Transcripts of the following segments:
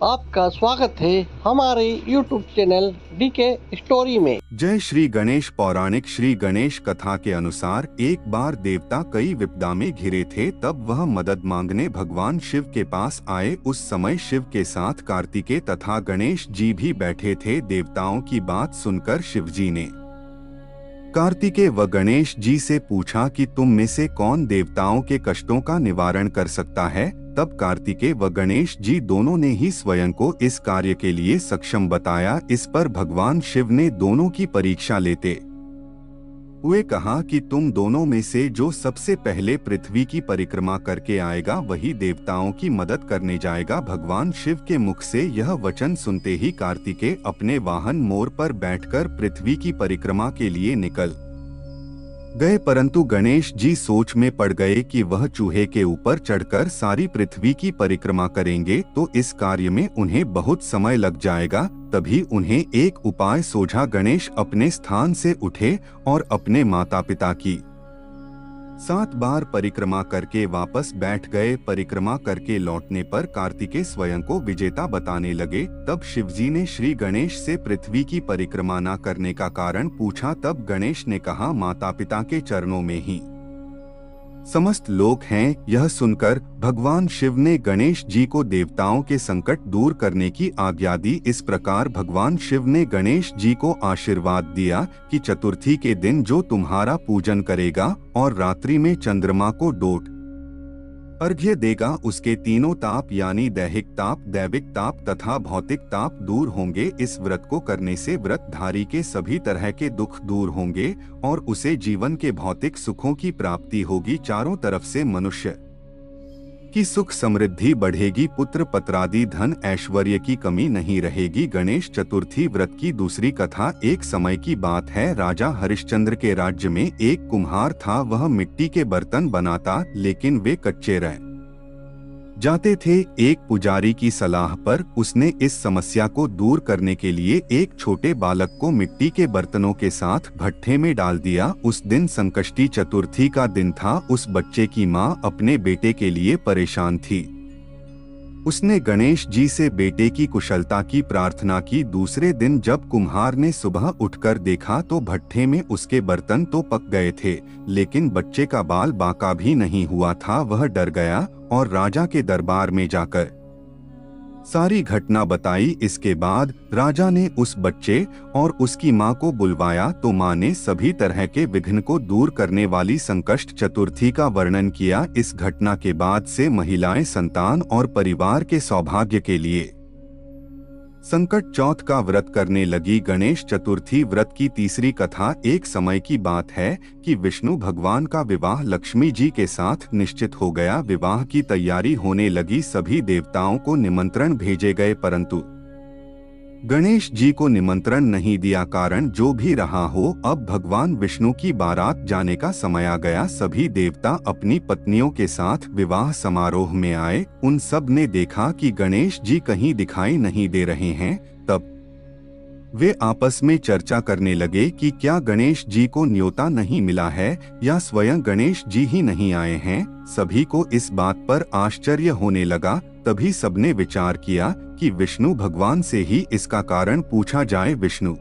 आपका स्वागत है हमारे YouTube चैनल डीके स्टोरी में। जय श्री गणेश। पौराणिक श्री गणेश कथा के अनुसार एक बार देवता कई विपदा में घिरे थे, तब वह मदद मांगने भगवान शिव के पास आए। उस समय शिव के साथ कार्तिकेय तथा गणेश जी भी बैठे थे। देवताओं की बात सुनकर शिव जी ने कार्तिकेय व गणेश जी से पूछा कि तुम में से कौन देवताओं के कष्टों का निवारण कर सकता है। तब कार्तिकेय व गणेश जी दोनों ने ही स्वयं को इस कार्य के लिए सक्षम बताया। इस पर भगवान शिव ने दोनों की परीक्षा लेते हुए कहा कि तुम दोनों में से जो सबसे पहले पृथ्वी की परिक्रमा करके आएगा वही देवताओं की मदद करने जाएगा। भगवान शिव के मुख से यह वचन सुनते ही कार्तिकेय अपने वाहन मोर पर बैठकर पृथ्वी की परिक्रमा के लिए निकल गए, परंतु गणेश जी सोच में पड़ गए कि वह चूहे के ऊपर चढ़कर सारी पृथ्वी की परिक्रमा करेंगे तो इस कार्य में उन्हें बहुत समय लग जाएगा। तभी उन्हें एक उपाय सूझा। गणेश अपने स्थान से उठे और अपने माता पिता की 7 बार परिक्रमा करके वापस बैठ गए। परिक्रमा करके लौटने पर कार्तिकेय स्वयं को विजेता बताने लगे। तब शिवजी ने श्री गणेश से पृथ्वी की परिक्रमा न करने का कारण पूछा। तब गणेश ने कहा, माता पिता के चरणों में ही समस्त लोक हैं। यह सुनकर भगवान शिव ने गणेश जी को देवताओं के संकट दूर करने की आज्ञा दी। इस प्रकार भगवान शिव ने गणेश जी को आशीर्वाद दिया कि चतुर्थी के दिन जो तुम्हारा पूजन करेगा और रात्रि में चंद्रमा को डोट अर्घ्य देगा उसके तीनों ताप यानी दैहिक ताप, दैविक ताप तथा भौतिक ताप दूर होंगे। इस व्रत को करने से व्रतधारी के सभी तरह के दुख दूर होंगे और उसे जीवन के भौतिक सुखों की प्राप्ति होगी। चारों तरफ से मनुष्य की सुख समृद्धि बढ़ेगी, पुत्र पत्रादि धन ऐश्वर्य की कमी नहीं रहेगी। गणेश चतुर्थी व्रत की दूसरी कथा। एक समय की बात है, राजा हरिश्चंद्र के राज्य में एक कुम्हार था। वह मिट्टी के बर्तन बनाता, लेकिन वे कच्चे रह जाते थे। एक पुजारी की सलाह पर उसने इस समस्या को दूर करने के लिए एक छोटे बालक को मिट्टी के बर्तनों के साथ भट्ठे में डाल दिया। उस दिन संकष्टी चतुर्थी का दिन था। उस बच्चे की माँ अपने बेटे के लिए परेशान थी। उसने गणेश जी से बेटे की कुशलता की प्रार्थना की। दूसरे दिन जब कुम्हार ने सुबह उठकर देखा तो भट्ठे में उसके बर्तन तो पक गए थे, लेकिन बच्चे का बाल बांका भी नहीं हुआ था। वह डर गया और राजा के दरबार में जाकर सारी घटना बताई। इसके बाद राजा ने उस बच्चे और उसकी मां को बुलवाया तो मां ने सभी तरह के विघ्न को दूर करने वाली संकष्ट चतुर्थी का वर्णन किया। इस घटना के बाद से महिलाएं संतान और परिवार के सौभाग्य के लिए संकट चौथ का व्रत करने लगी। गणेश चतुर्थी व्रत की तीसरी कथा। एक समय की बात है कि विष्णु भगवान का विवाह लक्ष्मी जी के साथ निश्चित हो गया। विवाह की तैयारी होने लगी। सभी देवताओं को निमंत्रण भेजे गए, परंतु गणेश जी को निमंत्रण नहीं दिया। कारण जो भी रहा हो, अब भगवान विष्णु की बारात जाने का समय आ गया। सभी देवता अपनी पत्नियों के साथ विवाह समारोह में आए। उन सब ने देखा कि गणेश जी कहीं दिखाई नहीं दे रहे हैं। तब वे आपस में चर्चा करने लगे कि क्या गणेश जी को न्योता नहीं मिला है या स्वयं गणेश जी ही नहीं आए हैं। सभी को इस बात पर आश्चर्य होने लगा। तभी सबने विचार किया कि विष्णु भगवान से ही इसका कारण पूछा जाए। विष्णु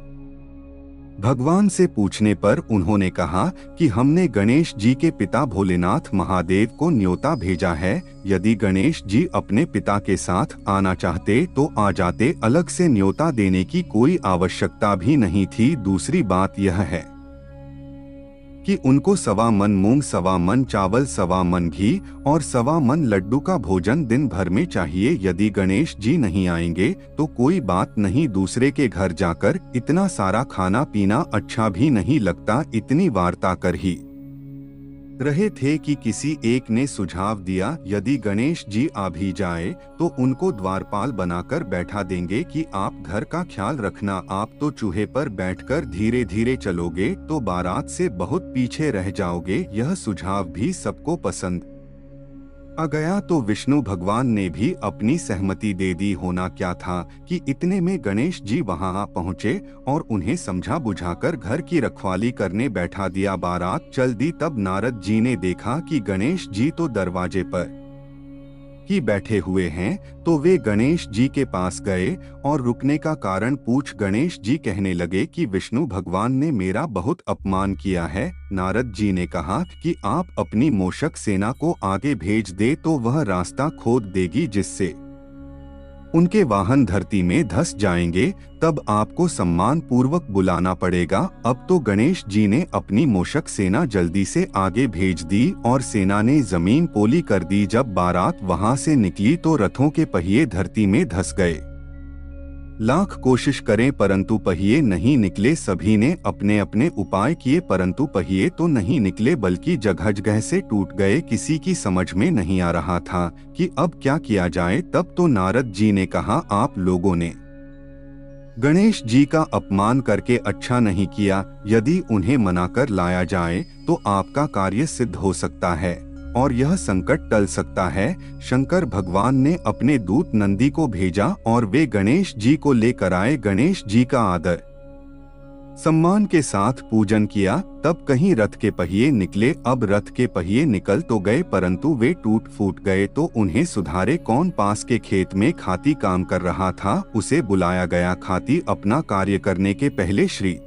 भगवान से पूछने पर उन्होंने कहा कि हमने गणेश जी के पिता भोलेनाथ महादेव को न्योता भेजा है। यदि गणेश जी अपने पिता के साथ आना चाहते तो आ जाते, अलग से न्योता देने की कोई आवश्यकता भी नहीं थी। दूसरी बात यह है कि उनको 1.25 मन मूंग, 1.25 मन चावल, 1.25 मन घी और 1.25 मन लड्डू का भोजन दिन भर में चाहिए। यदि गणेश जी नहीं आएंगे तो कोई बात नहीं, दूसरे के घर जाकर इतना सारा खाना पीना अच्छा भी नहीं लगता। इतनी वार्ता कर ही रहे थे कि किसी एक ने सुझाव दिया, यदि गणेश जी आ भी जाए तो उनको द्वारपाल बनाकर बैठा देंगे कि आप घर का ख्याल रखना। आप तो चूहे पर बैठकर धीरे धीरे चलोगे तो बारात से बहुत पीछे रह जाओगे। यह सुझाव भी सबको पसंद आ गया तो विष्णु भगवान ने भी अपनी सहमति दे दी। होना क्या था कि इतने में गणेश जी वहां आ पहुंचे और उन्हें समझा बुझाकर घर की रखवाली करने बैठा दिया। बारात चल दी। तब नारद जी ने देखा कि गणेश जी तो दरवाजे पर कि बैठे हुए हैं, तो वे गणेश जी के पास गए और रुकने का कारण पूछ गणेश जी कहने लगे कि विष्णु भगवान ने मेरा बहुत अपमान किया है। नारद जी ने कहा कि आप अपनी मूषक सेना को आगे भेज दे तो वह रास्ता खोद देगी, जिससे उनके वाहन धरती में धंस जाएंगे, तब आपको सम्मान पूर्वक बुलाना पड़ेगा। अब तो गणेश जी ने अपनी मूषक सेना जल्दी से आगे भेज दी और सेना ने जमीन पोली कर दी। जब बारात वहां से निकली तो रथों के पहिए धरती में धंस गए। लाख कोशिश करें परंतु पहिए नहीं निकले। सभी ने अपने अपने उपाय किए परंतु पहिए तो नहीं निकले, बल्कि जगह जगह से टूट गए। किसी की समझ में नहीं आ रहा था कि अब क्या किया जाए। तब तो नारद जी ने कहा, आप लोगों ने गणेश जी का अपमान करके अच्छा नहीं किया। यदि उन्हें मनाकर लाया जाए तो आपका कार्य सिद्ध हो सकता है और यह संकट टल सकता है। शंकर भगवान ने अपने दूत नंदी को भेजा और वे गणेश जी को लेकर आए। गणेश जी का आदर सम्मान के साथ पूजन किया। तब कहीं रथ के पहिए निकले। अब रथ के पहिए निकल तो गए परंतु वे टूट फूट गए, तो उन्हें सुधारे कौन? पास के खेत में खाती काम कर रहा था, उसे बुलाया गया। खाती अपना कार्य करने के पहले श्री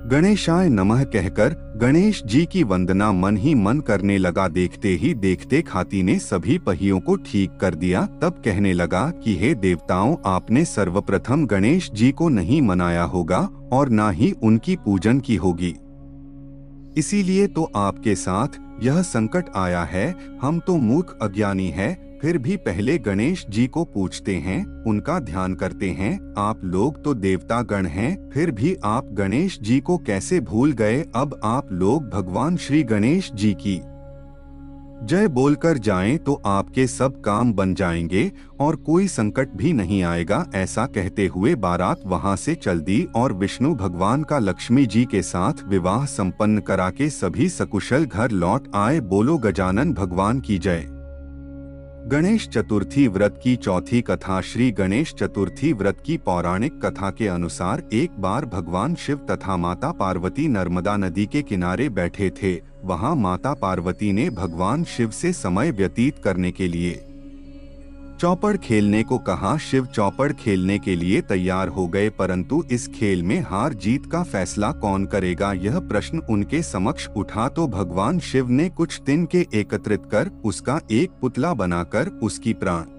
गणेशाय नमः कहकर गणेश जी की वंदना मन ही मन करने लगा। देखते ही देखते खाती ने सभी पहियों को ठीक कर दिया। तब कहने लगा कि हे देवताओं, आपने सर्वप्रथम गणेश जी को नहीं मनाया होगा और ना ही उनकी पूजन की होगी, इसीलिए तो आपके साथ यह संकट आया है। हम तो मूर्ख अज्ञानी है, फिर भी पहले गणेश जी को पूजते हैं, उनका ध्यान करते हैं। आप लोग तो देवता गण हैं, फिर भी आप गणेश जी को कैसे भूल गए? अब आप लोग भगवान श्री गणेश जी की जय बोलकर जाएं तो आपके सब काम बन जाएंगे और कोई संकट भी नहीं आएगा। ऐसा कहते हुए बारात वहां से चल दी और विष्णु भगवान का लक्ष्मी जी के साथ विवाह संपन्न करा के सभी सकुशल घर लौट आए। बोलो गजानन भगवान की जय। गणेश चतुर्थी व्रत की चौथी कथा। श्री गणेश चतुर्थी व्रत की पौराणिक कथा के अनुसार एक बार भगवान शिव तथा माता पार्वती नर्मदा नदी के किनारे बैठे थे। वहां माता पार्वती ने भगवान शिव से समय व्यतीत करने के लिए चौपड़ खेलने को कहा। शिव चौपड़ खेलने के लिए तैयार हो गए, परंतु इस खेल में हार जीत का फैसला कौन करेगा, यह प्रश्न उनके समक्ष उठा। तो भगवान शिव ने कुछ तिनके एकत्रित कर उसका एक पुतला बनाकर उसकी प्राण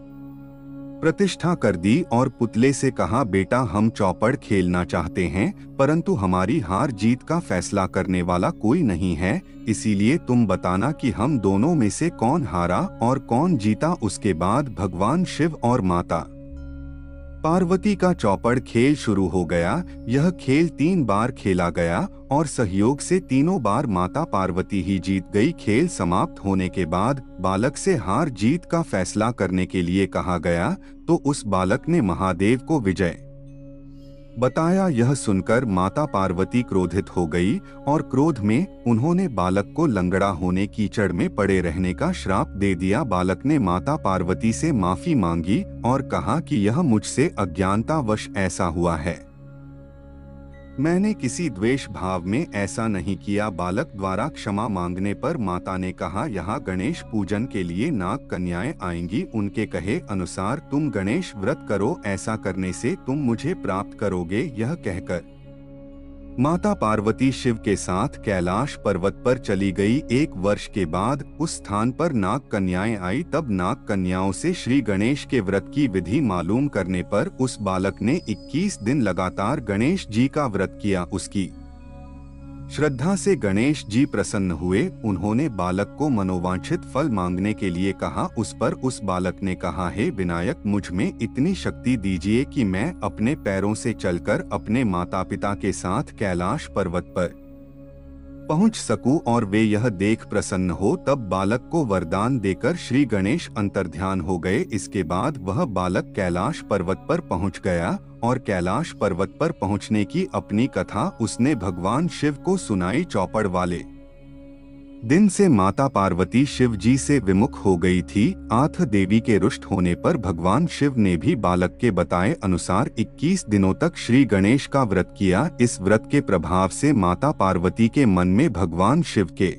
प्रतिष्ठा कर दी और पुतले से कहा, बेटा हम चौपड़ खेलना चाहते हैं परंतु हमारी हार जीत का फैसला करने वाला कोई नहीं है, इसीलिए तुम बताना कि हम दोनों में से कौन हारा और कौन जीता। उसके बाद भगवान शिव और माता पार्वती का चौपड़ खेल शुरू हो गया। यह खेल 3 बार खेला गया और सहयोग से तीनों बार माता पार्वती ही जीत गई। खेल समाप्त होने के बाद बालक से हार जीत का फैसला करने के लिए कहा गया, तो उस बालक ने महादेव को विजय बताया। यह सुनकर माता पार्वती क्रोधित हो गई और क्रोध में उन्होंने बालक को लंगड़ा होने कीचड़ में पड़े रहने का श्राप दे दिया। बालक ने माता पार्वती से माफी मांगी और कहा कि यह मुझसे अज्ञानतावश ऐसा हुआ है, मैंने किसी द्वेष भाव में ऐसा नहीं किया। बालक द्वारा क्षमा मांगने पर माता ने कहा, यहाँ गणेश पूजन के लिए नाग कन्याएं आएंगी, उनके कहे अनुसार तुम गणेश व्रत करो, ऐसा करने से तुम मुझे प्राप्त करोगे। यह कहकर माता पार्वती शिव के साथ कैलाश पर्वत पर चली गई। 1 वर्ष के बाद उस स्थान पर नाग कन्याएं आई। तब नाग कन्याओं से श्री गणेश के व्रत की विधि मालूम करने पर उस बालक ने 21 दिन लगातार गणेश जी का व्रत किया। उसकी श्रद्धा से गणेश जी प्रसन्न हुए। उन्होंने बालक को मनोवांछित फल मांगने के लिए कहा। उस पर उस बालक ने कहा, हे विनायक, मुझ में इतनी शक्ति दीजिए कि मैं अपने पैरों से चलकर अपने माता पिता के साथ कैलाश पर्वत पर पहुंच सकूं और वे यह देख प्रसन्न हो। तब बालक को वरदान देकर श्री गणेश अंतर्ध्यान हो गए। इसके बाद वह बालक कैलाश पर्वत पर पहुंच गया और कैलाश पर्वत पर पहुंचने की अपनी कथा उसने भगवान शिव को सुनाई। चौपड़ वाले दिन से माता पार्वती शिव जी से विमुख हो गई थी। आठ देवी के रुष्ट होने पर भगवान शिव ने भी बालक के बताए अनुसार 21 दिनों तक श्री गणेश का व्रत किया। इस व्रत के प्रभाव से माता पार्वती के मन में भगवान शिव के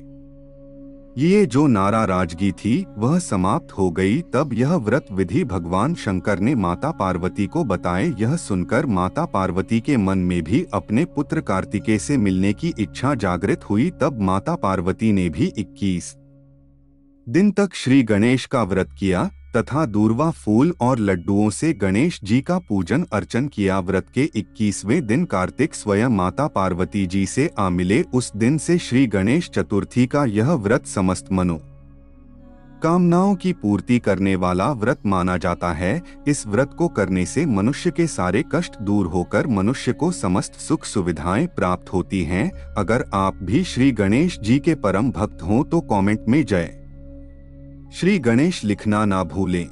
ये जो नाराजगी थी वह समाप्त हो गई। तब यह व्रत विधि भगवान शंकर ने माता पार्वती को बताए। यह सुनकर माता पार्वती के मन में भी अपने पुत्र कार्तिकेय से मिलने की इच्छा जागृत हुई। तब माता पार्वती ने भी 21 दिन तक श्री गणेश का व्रत किया तथा दूर्वा फूल और लड्डुओं से गणेश जी का पूजन अर्चन किया। व्रत के 21वें दिन कार्तिक स्वयं माता पार्वती जी से आ मिले। उस दिन से श्री गणेश चतुर्थी का यह व्रत समस्त मनो कामनाओं की पूर्ति करने वाला व्रत माना जाता है। इस व्रत को करने से मनुष्य के सारे कष्ट दूर होकर मनुष्य को समस्त सुख सुविधाएं प्राप्त होती हैं। अगर आप भी श्री गणेश जी के परम भक्त हों तो कमेंट में जय श्री गणेश लिखना ना भूलें।